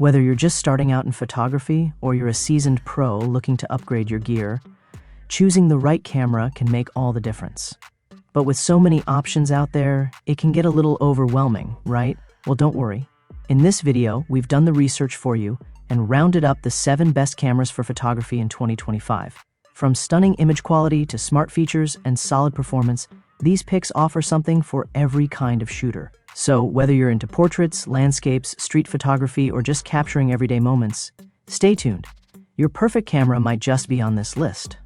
Whether you're just starting out in photography or you're a seasoned pro looking to upgrade your gear, choosing the right camera can make all the difference. But with so many options out there, it can get a little overwhelming, right? Well, don't worry. In this video, we've done the research for you and rounded up the 7 best cameras for photography in 2025. From stunning image quality to smart features and solid performance, these picks offer something for every kind of shooter. So whether you're into portraits, landscapes, street photography, or just capturing everyday moments, stay tuned. Your perfect camera might just be on this list.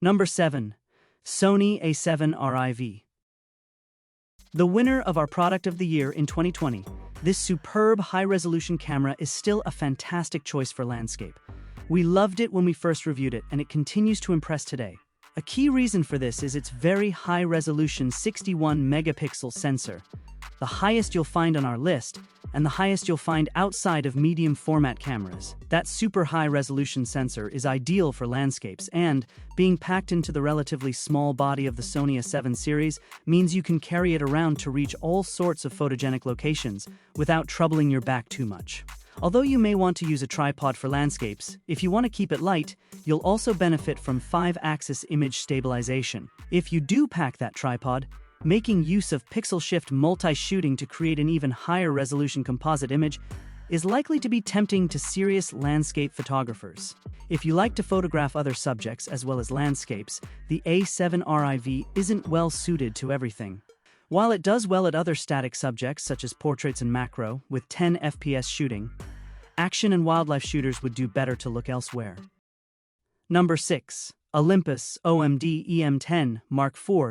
Number 7. Sony A7R IV. The winner of our Product of the Year in 2020, this superb high-resolution camera is still a fantastic choice for landscape. We loved it when we first reviewed it, and it continues to impress today. A key reason for this is its very high-resolution 61-megapixel sensor, the highest you'll find on our list, and the highest you'll find outside of medium-format cameras. That super high-resolution sensor is ideal for landscapes, and being packed into the relatively small body of the Sony A7 series means you can carry it around to reach all sorts of photogenic locations without troubling your back too much. Although you may want to use a tripod for landscapes, if you want to keep it light, you'll also benefit from 5-axis image stabilization. If you do pack that tripod, making use of pixel shift multi-shooting to create an even higher resolution composite image is likely to be tempting to serious landscape photographers. If you like to photograph other subjects as well as landscapes, the A7RIV isn't well suited to everything. While it does well at other static subjects such as portraits and macro, with 10 FPS shooting, action and wildlife shooters would do better to look elsewhere. Number 6. Olympus OMD EM10 Mark IV.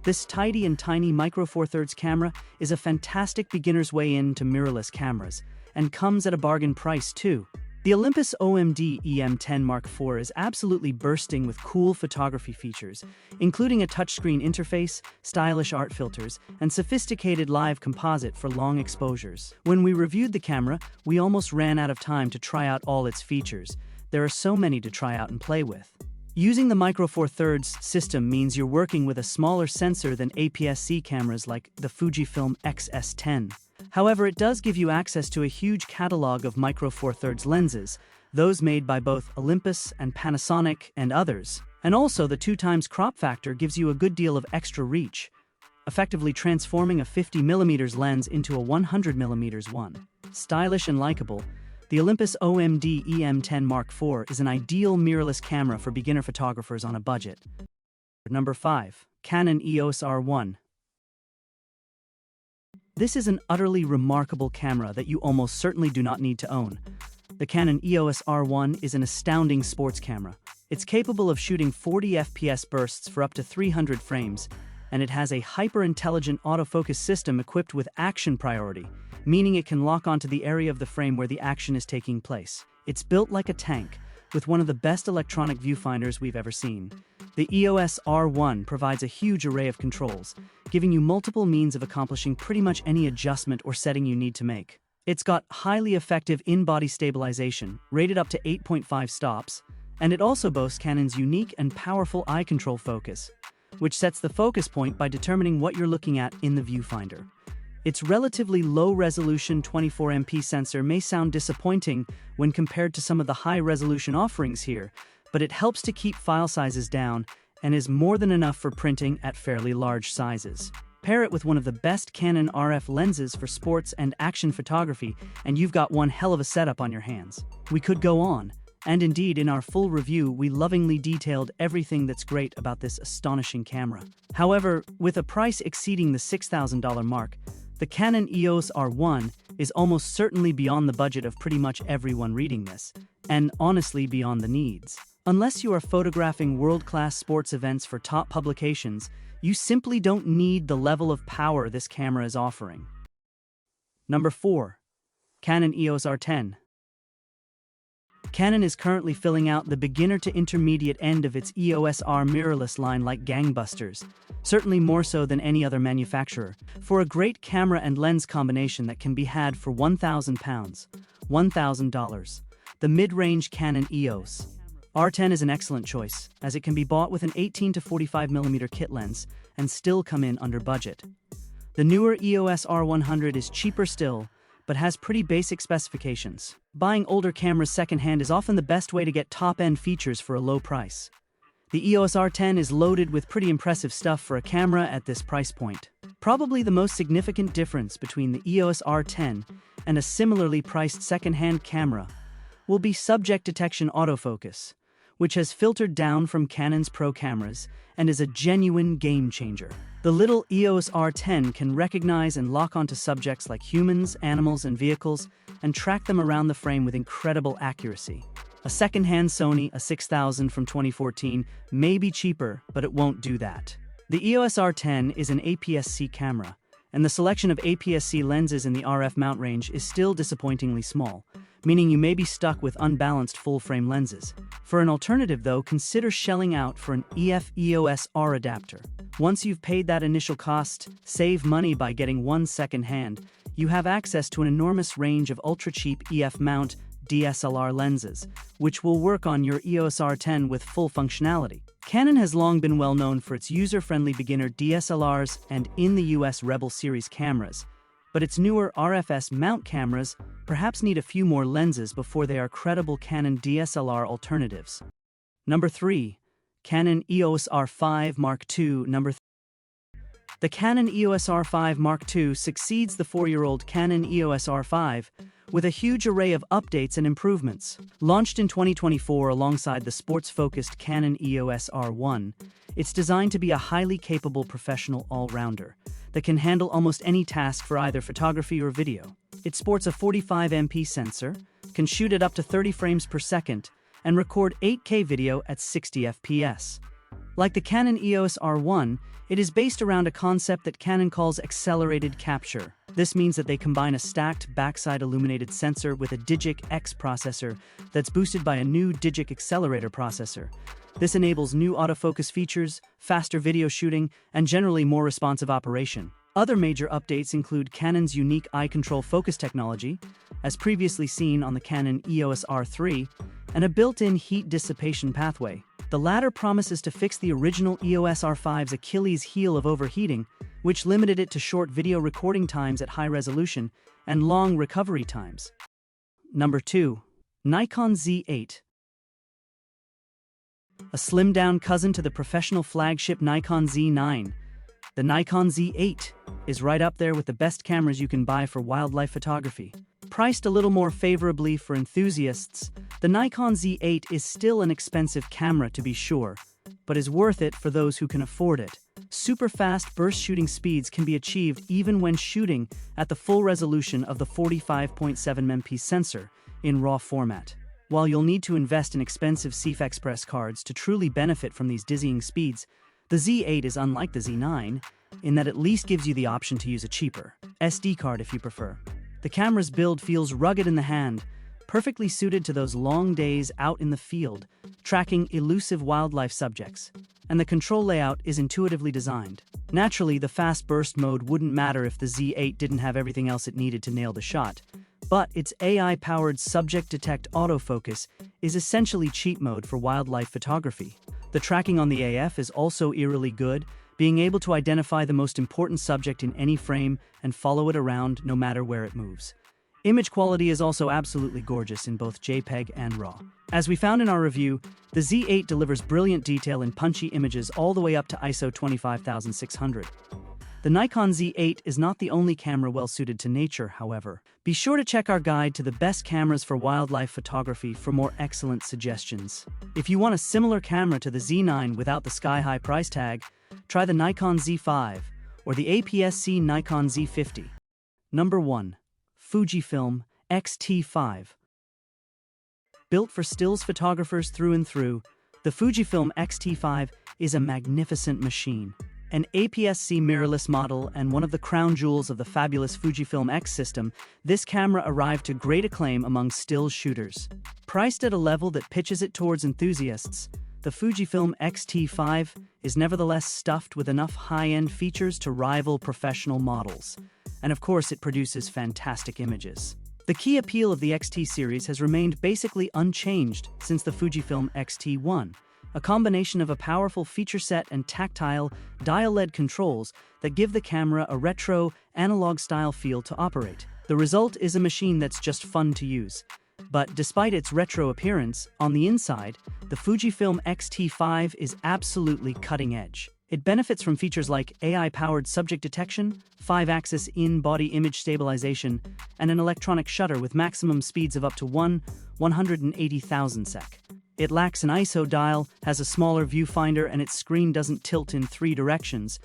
This tidy and tiny Micro Four Thirds camera is a fantastic beginner's way into mirrorless cameras, and comes at a bargain price too. The Olympus OMD EM10 Mark IV is absolutely bursting with cool photography features, including a touchscreen interface, stylish art filters, and sophisticated live composite for long exposures. When we reviewed the camera, we almost ran out of time to try out all its features. There are so many to try out and play with. Using the Micro Four Thirds system means you're working with a smaller sensor than APS-C cameras like the Fujifilm X-S10. However, it does give you access to a huge catalog of Micro Four Thirds lenses, those made by both Olympus and Panasonic and others. And also, the 2x crop factor gives you a good deal of extra reach, effectively transforming a 50mm lens into a 100mm one. Stylish and likable, the Olympus OMD EM10 Mark IV is an ideal mirrorless camera for beginner photographers on a budget. Number 5. Canon EOS R1. This is an utterly remarkable camera that you almost certainly do not need to own. The Canon EOS R1 is an astounding sports camera. It's capable of shooting 40 FPS bursts for up to 300 frames, and it has a hyper-intelligent autofocus system equipped with action priority, meaning it can lock onto the area of the frame where the action is taking place. It's built like a tank, with one of the best electronic viewfinders we've ever seen. The EOS R1 provides a huge array of controls, giving you multiple means of accomplishing pretty much any adjustment or setting you need to make. It's got highly effective in-body stabilization, rated up to 8.5 stops, and it also boasts Canon's unique and powerful eye control focus, which sets the focus point by determining what you're looking at in the viewfinder. Its relatively low-resolution 24MP sensor may sound disappointing when compared to some of the high-resolution offerings here, but it helps to keep file sizes down and is more than enough for printing at fairly large sizes. Pair it with one of the best Canon RF lenses for sports and action photography, and you've got one hell of a setup on your hands. We could go on, and indeed in our full review we lovingly detailed everything that's great about this astonishing camera. However, with a price exceeding the $6,000 mark, the Canon EOS R1 is almost certainly beyond the budget of pretty much everyone reading this, and honestly beyond the needs. Unless you are photographing world-class sports events for top publications, you simply don't need the level of power this camera is offering. Number 4. Canon EOS R10. Canon is currently filling out the beginner to intermediate end of its EOS R mirrorless line like gangbusters, certainly more so than any other manufacturer, for a great camera and lens combination that can be had for £1,000, $1,000. The mid-range Canon EOS R10 is an excellent choice, as it can be bought with an 18 to 45mm kit lens, and still come in under budget. The newer EOS R100 is cheaper still, but has pretty basic specifications. Buying older cameras secondhand is often the best way to get top-end features for a low price. The EOS R10 is loaded with pretty impressive stuff for a camera at this price point. Probably the most significant difference between the EOS R10 and a similarly priced secondhand camera will be subject detection autofocus, which has filtered down from Canon's Pro cameras and is a genuine game changer. The little EOS R10 can recognize and lock onto subjects like humans, animals, and vehicles and track them around the frame with incredible accuracy. A second-hand Sony A6000 from 2014 may be cheaper, but it won't do that. The EOS R10 is an APS-C camera, and the selection of APS-C lenses in the RF mount range is still disappointingly small, meaning you may be stuck with unbalanced full-frame lenses. For an alternative though, consider shelling out for an EF EOS R adapter. Once you've paid that initial cost, save money by getting one second-hand, you have access to an enormous range of ultra-cheap EF mount DSLR lenses, which will work on your EOS R10 with full functionality. Canon has long been well known for its user-friendly beginner DSLRs and in the US Rebel series cameras, but its newer RFS mount cameras perhaps need a few more lenses before they are credible Canon DSLR alternatives. Number 3. Canon EOS R5 Mark II. The Canon EOS R5 Mark II succeeds the 4-year-old Canon EOS R5 with a huge array of updates and improvements. Launched in 2024 alongside the sports-focused Canon EOS R1, it's designed to be a highly capable professional all-rounder that can handle almost any task for either photography or video. It sports a 45MP sensor, can shoot at up to 30 frames per second, and record 8K video at 60 FPS. Like the Canon EOS R1, it is based around a concept that Canon calls accelerated capture. This means that they combine a stacked backside illuminated sensor with a Digic X processor that's boosted by a new Digic accelerator processor. This enables new autofocus features, faster video shooting, and generally more responsive operation. Other major updates include Canon's unique eye control focus technology, as previously seen on the Canon EOS R3, and a built-in heat dissipation pathway. The latter promises to fix the original EOS R5's Achilles heel of overheating, which limited it to short video recording times at high resolution and long recovery times. Number 2. Nikon Z8. A slimmed-down cousin to the professional flagship Nikon Z9, the Nikon Z8 is right up there with the best cameras you can buy for wildlife photography. Priced a little more favorably for enthusiasts, the Nikon Z8 is still an expensive camera to be sure, but is worth it for those who can afford it. Super fast burst shooting speeds can be achieved even when shooting at the full resolution of the 45.7MP sensor in RAW format. While you'll need to invest in expensive CF Express cards to truly benefit from these dizzying speeds, the Z8 is unlike the Z9 in that it at least gives you the option to use a cheaper SD card if you prefer. The camera's build feels rugged in the hand, perfectly suited to those long days out in the field, tracking elusive wildlife subjects, and the control layout is intuitively designed. Naturally, the fast burst mode wouldn't matter if the Z8 didn't have everything else it needed to nail the shot, but its AI-powered subject detect autofocus is essentially cheat mode for wildlife photography. The tracking on the AF is also eerily good, being able to identify the most important subject in any frame and follow it around no matter where it moves. Image quality is also absolutely gorgeous in both JPEG and RAW. As we found in our review, the Z8 delivers brilliant detail in punchy images all the way up to ISO 25600. The Nikon Z8 is not the only camera well-suited to nature, however. Be sure to check our guide to the best cameras for wildlife photography for more excellent suggestions. If you want a similar camera to the Z9 without the sky-high price tag, try the Nikon Z5 or the APS-C Nikon Z50. Number 1. Fujifilm X-T5. Built for stills photographers through and through, the Fujifilm X-T5 is a magnificent machine. An APS-C mirrorless model and one of the crown jewels of the fabulous Fujifilm X system, this camera arrived to great acclaim among still shooters. Priced at a level that pitches it towards enthusiasts, the Fujifilm X-T5 is nevertheless stuffed with enough high-end features to rival professional models. And of course, it produces fantastic images. The key appeal of the XT series has remained basically unchanged since the Fujifilm X-T1, a combination of a powerful feature set and tactile, dial-led controls that give the camera a retro, analog-style feel to operate. The result is a machine that's just fun to use. But despite its retro appearance, on the inside, the Fujifilm X-T5 is absolutely cutting edge. It benefits from features like AI-powered subject detection, 5-axis in-body image stabilization, and an electronic shutter with maximum speeds of up to 180,000 sec. It lacks an ISO dial, has a smaller viewfinder, and its screen doesn't tilt in 3 directions,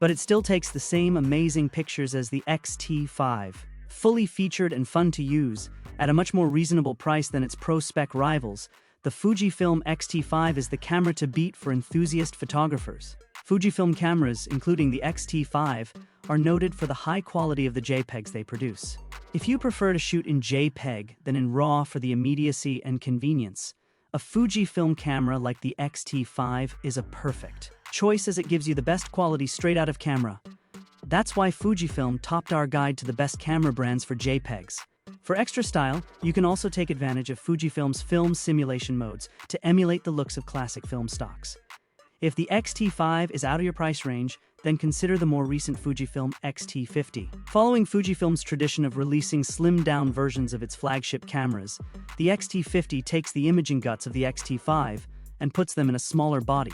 but it still takes the same amazing pictures as the X-T5. Fully featured and fun to use, at a much more reasonable price than its pro-spec rivals, the Fujifilm X-T5 is the camera to beat for enthusiast photographers. Fujifilm cameras, including the X-T5, are noted for the high quality of the JPEGs they produce. If you prefer to shoot in JPEG than in RAW for the immediacy and convenience, a Fujifilm camera like the X-T5 is a perfect choice as it gives you the best quality straight out of camera. That's why Fujifilm topped our guide to the best camera brands for JPEGs. For extra style, you can also take advantage of Fujifilm's film simulation modes to emulate the looks of classic film stocks. If the X-T5 is out of your price range, then consider the more recent Fujifilm X-T50. Following Fujifilm's tradition of releasing slimmed-down versions of its flagship cameras, the X-T50 takes the imaging guts of the X-T5 and puts them in a smaller body.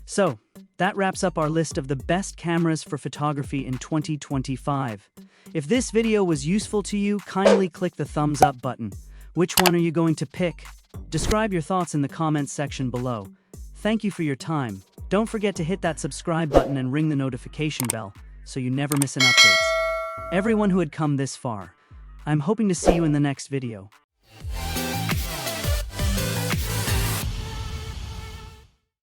So, that wraps up our list of the best cameras for photography in 2025. If this video was useful to you, kindly click the thumbs up button. Which one are you going to pick? Describe your thoughts in the comments section below. Thank you for your time. Don't forget to hit that subscribe button and ring the notification bell so you never miss an update. Everyone who had come this far, I'm hoping to see you in the next video.